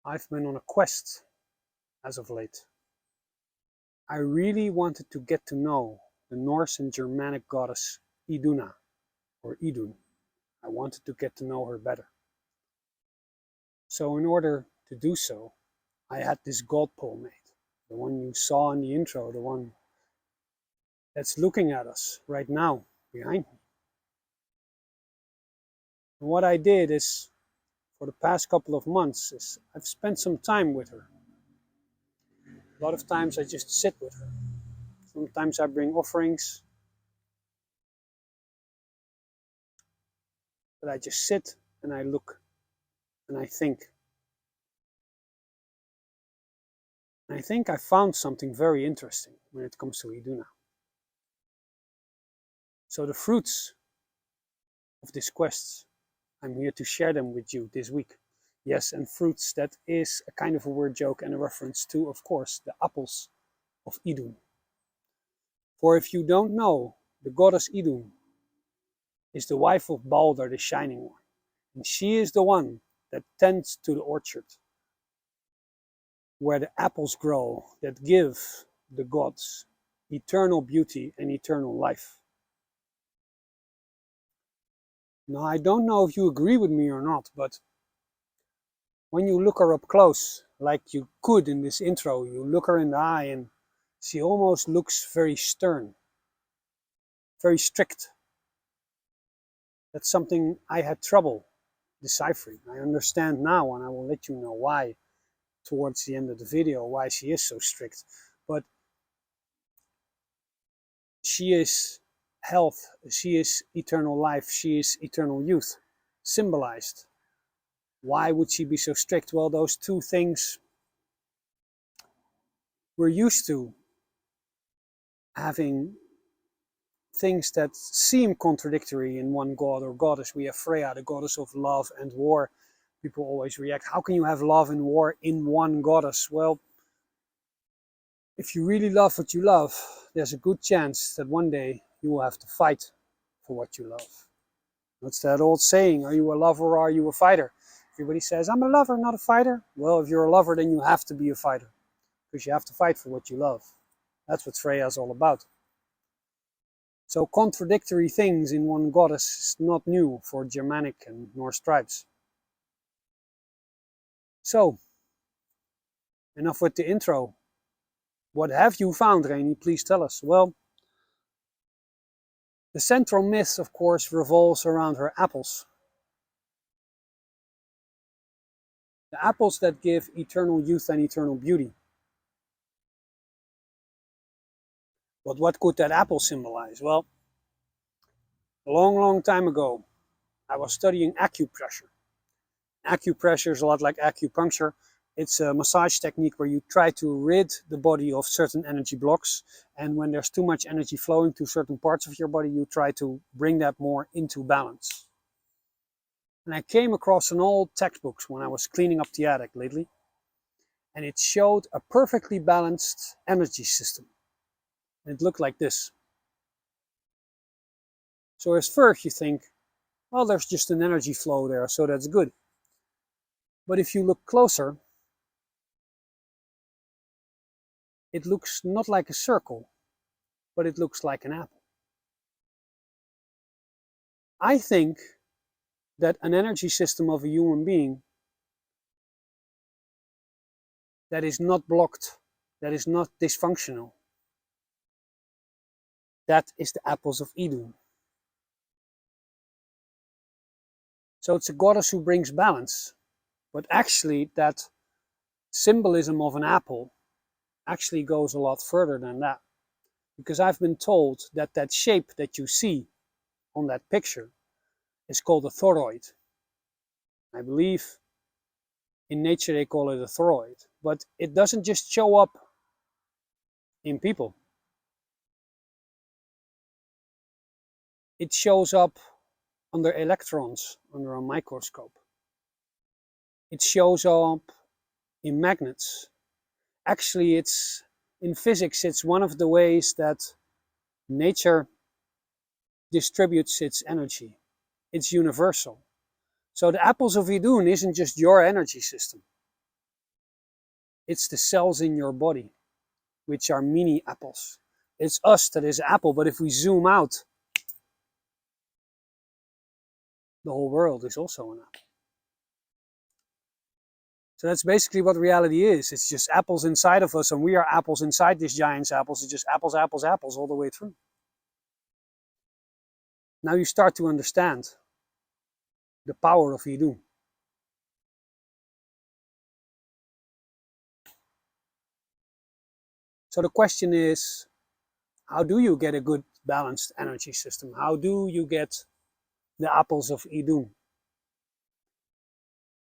I've been on a quest as of late. I really wanted to get to know the Norse and Germanic goddess Iduna, or Idun. I wanted to get to know her better. So in order to do so, I had this god pole made. The one you saw in the intro, the one that's looking at us right now, behind me. And what I did is, for the past couple of months, is I've spent some time with her. A lot of times I just sit with her. Sometimes I bring offerings, but I just sit and I look and I think. And I think I found something very interesting when it comes to Iduna. So the fruits of this quest, I'm here to share them with you this week. Yes, and fruits, that is a kind of a word joke and a reference to, of course, the apples of Idun. For if you don't know, the goddess Idun is the wife of Balder the Shining One. And she is the one that tends to the orchard where the apples grow that give the gods eternal beauty and eternal life. Now, I don't know if you agree with me or not, but when you look her up close, like you could in this intro, you look her in the eye and she almost looks very stern, very strict. That's something I had trouble deciphering. I understand now, and I will let you know why towards the end of the video, why she is so strict. But she is health, she is eternal life, she is eternal youth, symbolized. Why would she be so strict? Well, those two things we're used to having things that seem contradictory in one god or goddess. We have Freya, the goddess of love and war. People always react, how can you have love and war in one goddess? Well, if you really love what you love, there's a good chance that one day you will have to fight for what you love. That's that old saying, are you a lover or are you a fighter? Everybody says, I'm a lover, not a fighter. Well, if you're a lover, then you have to be a fighter, because you have to fight for what you love. That's what Freya is all about. So contradictory things in one goddess is not new for Germanic and Norse tribes. So, enough with the intro. What have you found, Rainy? Please tell us. Well, the central myth, of course, revolves around her apples. The apples that give eternal youth and eternal beauty. But what could that apple symbolize? Well, a long, long time ago, I was studying acupressure. Acupressure is a lot like acupuncture. It's a massage technique where you try to rid the body of certain energy blocks. And when there's too much energy flowing to certain parts of your body, you try to bring that more into balance. And I came across an old textbook when I was cleaning up the attic lately. And it showed a perfectly balanced energy system. And it looked like this. So at first you think, well, there's just an energy flow there, so that's good. But if you look closer, it looks not like a circle, but it looks like an apple. I think that an energy system of a human being that is not blocked, that is not dysfunctional, that is the apples of Idun. So it's a goddess who brings balance. But actually that symbolism of an apple actually goes a lot further than that. Because I've been told that that shape that you see on that picture is called a toroid. I believe in nature they call it a toroid. But it doesn't just show up in people. It shows up under electrons, under a microscope. It shows up in magnets. Actually, it's in physics, it's one of the ways that nature distributes its energy. It's universal. So the apples of Idun isn't just your energy system. It's the cells in your body, which are mini apples. It's us that is apple, but if we zoom out, the whole world is also an apple. So that's basically what reality is. It's just apples inside of us, and we are apples inside this giant's apples. It's just apples, apples, apples all the way through. Now you start to understand the power of Idun. So the question is, how do you get a good balanced energy system? How do you get the apples of Idun?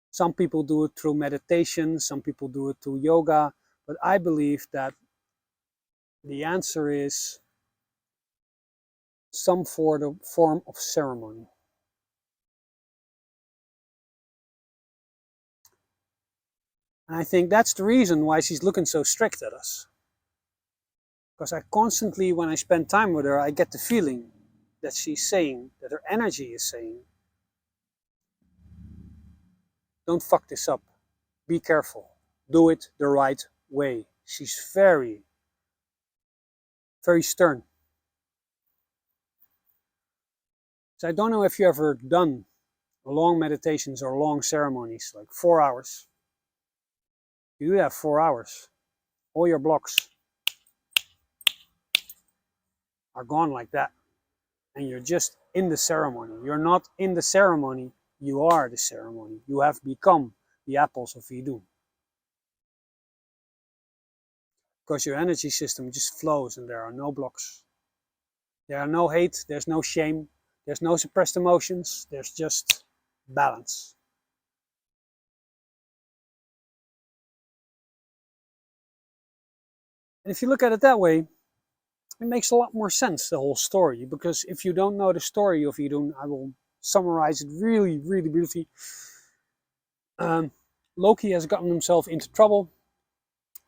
Some people do it through meditation, some people do it through yoga, but I believe that the answer is some form of ceremony. And I think that's the reason why she's looking so strict at us. Because I constantly, when I spend time with her, I get the feeling that she's saying, that her energy is saying, don't fuck this up. Be careful. Do it the right way. She's very, very stern. So I don't know if you ever done long meditations or long ceremonies, like 4 hours. You do have 4 hours. All your blocks are gone like that. And you're just in the ceremony. You're not in the ceremony, you are the ceremony. You have become the apples of Idun. Because your energy system just flows and there are no blocks. There are no hate, there's no shame, there's no suppressed emotions, there's just balance. And if you look at it that way, it makes a lot more sense, the whole story. Because if you don't know the story of Idun, I will summarize it really, really briefly. Loki has gotten himself into trouble.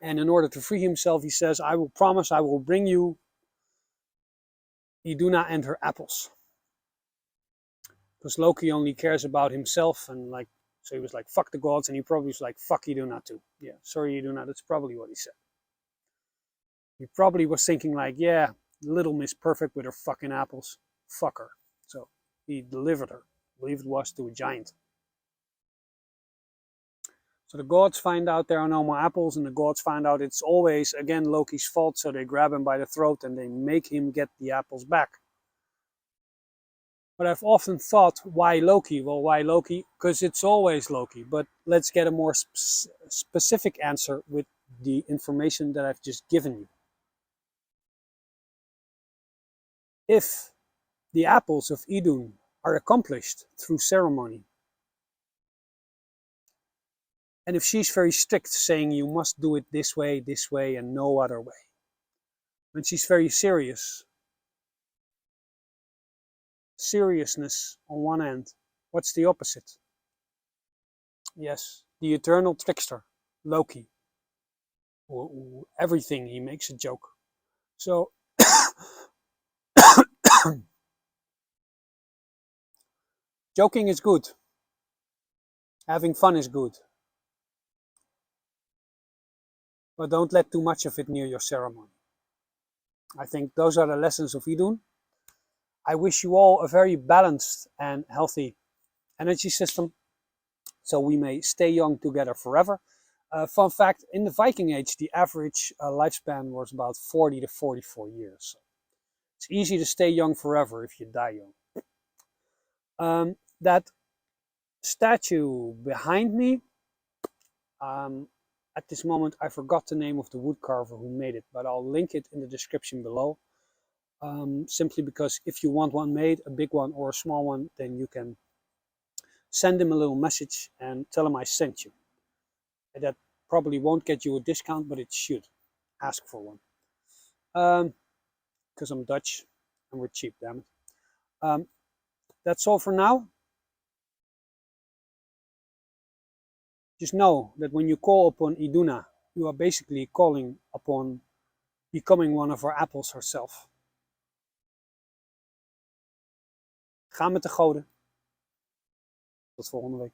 And in order to free himself, he says, I will promise I will bring you Iduna and her apples. Because Loki only cares about himself, and like, so he was like, fuck the gods, and he probably was like, fuck Iduna too. Yeah, sorry Iduna, that's probably what he said. He probably was thinking like, yeah, little Miss Perfect with her fucking apples, fuck her. So he delivered her, I believe it was, to a giant. So the gods find out there are no more apples, and the gods find out it's always, again, Loki's fault, so they grab him by the throat and they make him get the apples back. But I've often thought, why Loki? Well, why Loki? Because it's always Loki. But let's get a more specific answer with the information that I've just given you. If the apples of Idun are accomplished through ceremony, and if she's very strict, saying you must do it this way, and no other way, and she's very serious, seriousness on one end, what's the opposite? Yes, the eternal trickster, Loki. Everything he makes a joke. So joking is good. Having fun is good. But don't let too much of it near your ceremony. I think those are the lessons of Idun. I wish you all a very balanced and healthy energy system, so we may stay young together forever. Fun fact, in the Viking Age, the average lifespan was about 40 to 44 years. So it's easy to stay young forever if you die young. That statue behind me, at this moment I forgot the name of the woodcarver who made it, but I'll link it in the description below. Simply because if you want one made, a big one or a small one, then you can send him a little message and tell him I sent you. And that probably won't get you a discount, but it should. Ask for one. Because I'm Dutch and we're cheap, damn it. That's all for now. Just know that when you call upon Iduna, you are basically calling upon becoming one of our apples herself. Ga met de goden. Tot volgende week.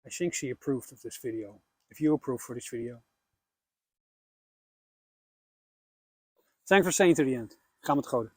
I think she approved of this video. If you approve for this video. Thanks for staying to the end. Ga met goden.